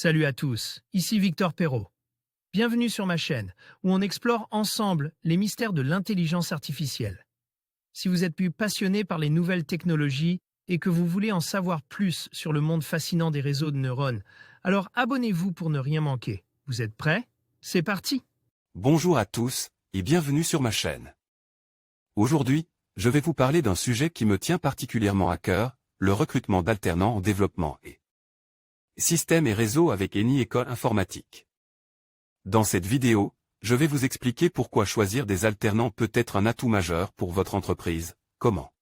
Salut à tous, ici Victor Perrault. Bienvenue sur ma chaîne, où on explore ensemble les mystères de l'intelligence artificielle. Si vous êtes plus passionné par les nouvelles technologies et que vous voulez en savoir plus sur le monde fascinant des réseaux de neurones, alors abonnez-vous pour ne rien manquer. Vous êtes prêts? C'est parti! Bonjour à tous, et bienvenue sur ma chaîne. Aujourd'hui, je vais vous parler d'un sujet qui me tient particulièrement à cœur, le recrutement d'alternants en développement et systèmes et réseaux avec Eni École Informatique. Dans cette vidéo, je vais vous expliquer pourquoi choisir des alternants peut être un atout majeur pour votre entreprise, comment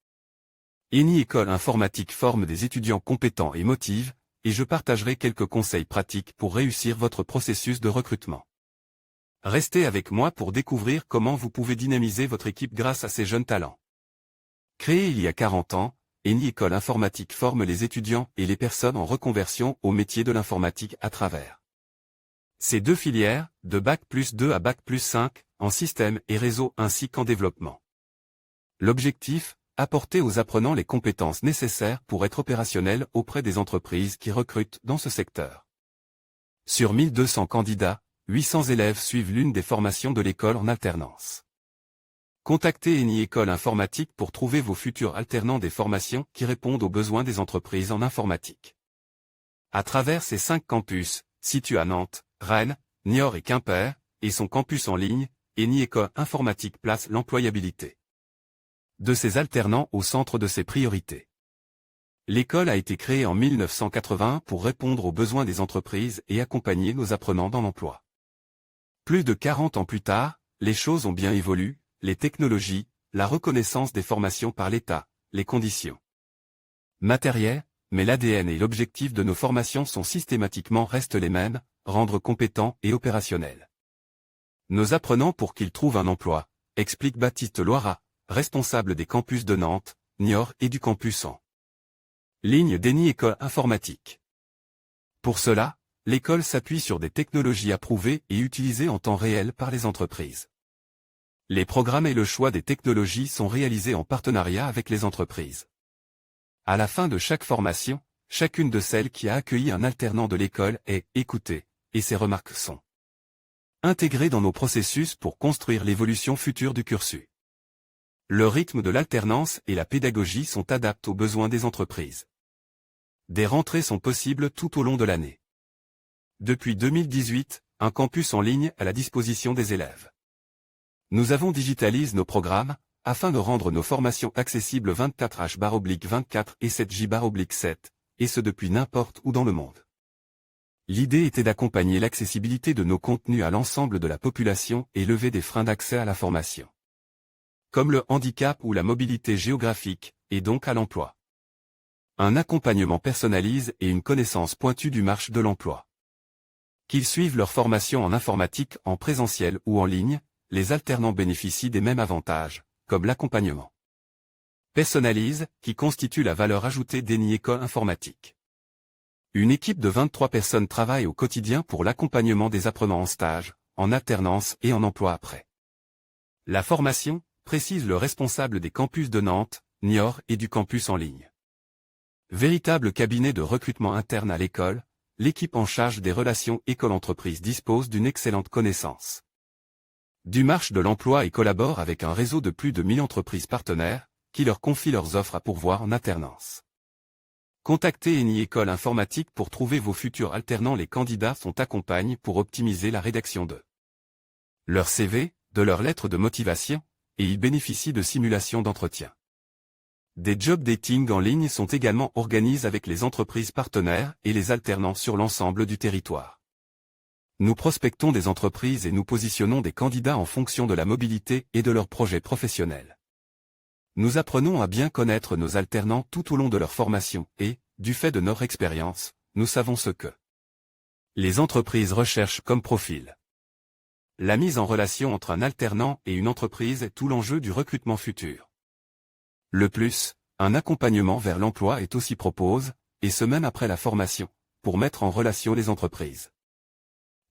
Eni École Informatique forme des étudiants compétents et motive, et je partagerai quelques conseils pratiques pour réussir votre processus de recrutement. Restez avec moi pour découvrir comment vous pouvez dynamiser votre équipe grâce à ces jeunes talents. Créée il y a 40 ans, Eni École Informatique forme les étudiants et les personnes en reconversion au métier de l'informatique à travers ces deux filières, de Bac+2 à Bac+5, en système et réseau ainsi qu'en développement. L'objectif, apporter aux apprenants les compétences nécessaires pour être opérationnels auprès des entreprises qui recrutent dans ce secteur. Sur 1200 candidats, 800 élèves suivent l'une des formations de l'école en alternance. Contactez Eni École Informatique pour trouver vos futurs alternants des formations qui répondent aux besoins des entreprises en informatique. À travers ces 5 campus, situés à Nantes, Rennes, Niort et Quimper, et son campus en ligne, Eni École Informatique place l'employabilité de ses alternants au centre de ses priorités. L'école a été créée en 1981 pour répondre aux besoins des entreprises et accompagner nos apprenants dans l'emploi. Plus de 40 ans plus tard, les choses ont bien évolué, les technologies, la reconnaissance des formations par l'État, les conditions matérielles, mais l'ADN et l'objectif de nos formations sont systématiquement restent les mêmes, rendre compétents et opérationnels nos apprenants pour qu'ils trouvent un emploi, explique Baptiste Loira, responsable des campus de Nantes, Niort et du campus en ligne d'Eni École Informatique. Pour cela, l'école s'appuie sur des technologies approuvées et utilisées en temps réel par les entreprises. Les programmes et le choix des technologies sont réalisés en partenariat avec les entreprises. À la fin de chaque formation, chacune de celles qui a accueilli un alternant de l'école est écoutée, et ses remarques sont intégrées dans nos processus pour construire l'évolution future du cursus. Le rythme de l'alternance et la pédagogie sont adaptés aux besoins des entreprises. Des rentrées sont possibles tout au long de l'année. Depuis 2018, un campus en ligne à la disposition des élèves. Nous avons digitalisé nos programmes, afin de rendre nos formations accessibles 24h/24 et 7J/7, et ce depuis n'importe où dans le monde. L'idée était d'accompagner l'accessibilité de nos contenus à l'ensemble de la population et lever des freins d'accès à la formation, comme le handicap ou la mobilité géographique, et donc à l'emploi. Un accompagnement personnalisé et une connaissance pointue du marché de l'emploi. Qu'ils suivent leur formation en informatique en présentiel ou en ligne, les alternants bénéficient des mêmes avantages, comme l'accompagnement personnalisé, qui constitue la valeur ajoutée d'Eni École Informatique. Une équipe de 23 personnes travaille au quotidien pour l'accompagnement des apprenants en stage, en alternance et en emploi après la formation, précise le responsable des campus de Nantes, Niort et du campus en ligne. Véritable cabinet de recrutement interne à l'école, l'équipe en charge des relations école-entreprise dispose d'une excellente connaissance du marché de l'emploi et collabore avec un réseau de plus de 1000 entreprises partenaires, qui leur confient leurs offres à pourvoir en alternance. Contactez Eni École Informatique pour trouver vos futurs alternants. Les candidats sont accompagnés pour optimiser la rédaction de leur CV, de leur lettre de motivation, et ils bénéficient de simulations d'entretien. Des job dating en ligne sont également organisés avec les entreprises partenaires et les alternants sur l'ensemble du territoire. Nous prospectons des entreprises et nous positionnons des candidats en fonction de la mobilité et de leurs projets professionnels. Nous apprenons à bien connaître nos alternants tout au long de leur formation et, du fait de notre expérience, nous savons ce que les entreprises recherchent comme profil. La mise en relation entre un alternant et une entreprise est tout l'enjeu du recrutement futur. Le plus, un accompagnement vers l'emploi est aussi proposé, et ce même après la formation, pour mettre en relation les entreprises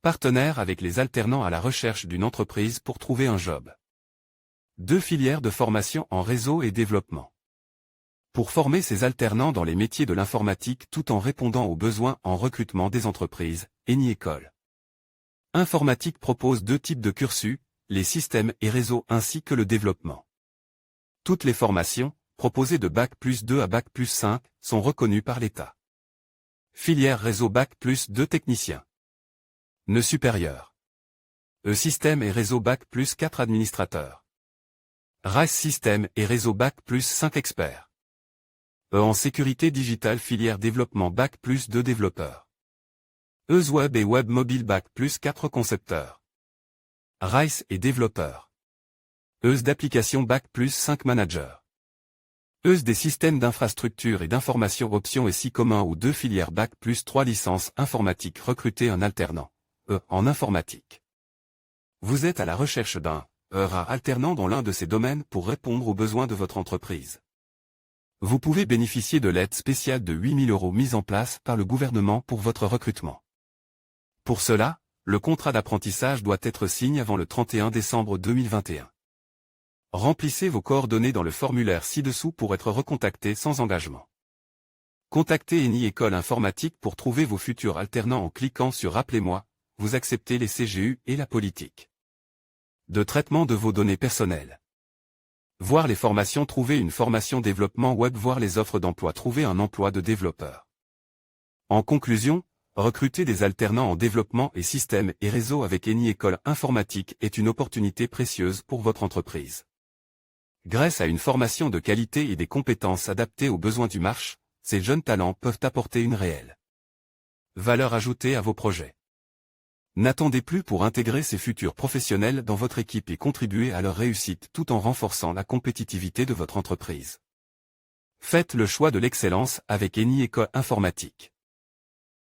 partenaires avec les alternants à la recherche d'une entreprise pour trouver un job. 2 filières de formation en réseau et développement. Pour former ces alternants dans les métiers de l'informatique tout en répondant aux besoins en recrutement des entreprises, Eni École Informatique propose 2 types de cursus, les systèmes et réseaux ainsi que le développement. Toutes les formations, proposées de Bac+2 à Bac+5, sont reconnues par l'État. Filière réseau Bac+2 technicien. Nœud supérieur. E-système et réseau Bac+4 administrateur. RICE système et réseau Bac+5 expert. E en sécurité digitale filière développement Bac+2 développeur. ES web et web mobile Bac+4 concepteur. RICE et développeur. ES d'application Bac+5 manager. ES des systèmes d'infrastructure et d'information option et si commun ou 2 filières Bac+3 licence informatique recruter un alternant. En informatique. Vous êtes à la recherche d'un alternant dans l'un de ces domaines pour répondre aux besoins de votre entreprise. Vous pouvez bénéficier de l'aide spéciale de 8 000 € mise en place par le gouvernement pour votre recrutement. Pour cela, le contrat d'apprentissage doit être signé avant le 31 décembre 2021. Remplissez vos coordonnées dans le formulaire ci-dessous pour être recontacté sans engagement. Contactez Eni École Informatique pour trouver vos futurs alternants en cliquant sur Appelez-moi, vous acceptez les CGU et la politique de traitement de vos données personnelles. Voir les formations, trouver une formation développement web, voir les offres d'emploi, trouver un emploi de développeur. En conclusion, recruter des alternants en développement et systèmes et réseaux avec Eni École Informatique est une opportunité précieuse pour votre entreprise. Grâce à une formation de qualité et des compétences adaptées aux besoins du marché, ces jeunes talents peuvent apporter une réelle valeur ajoutée à vos projets. N'attendez plus pour intégrer ces futurs professionnels dans votre équipe et contribuer à leur réussite tout en renforçant la compétitivité de votre entreprise. Faites le choix de l'excellence avec Eni École Informatique.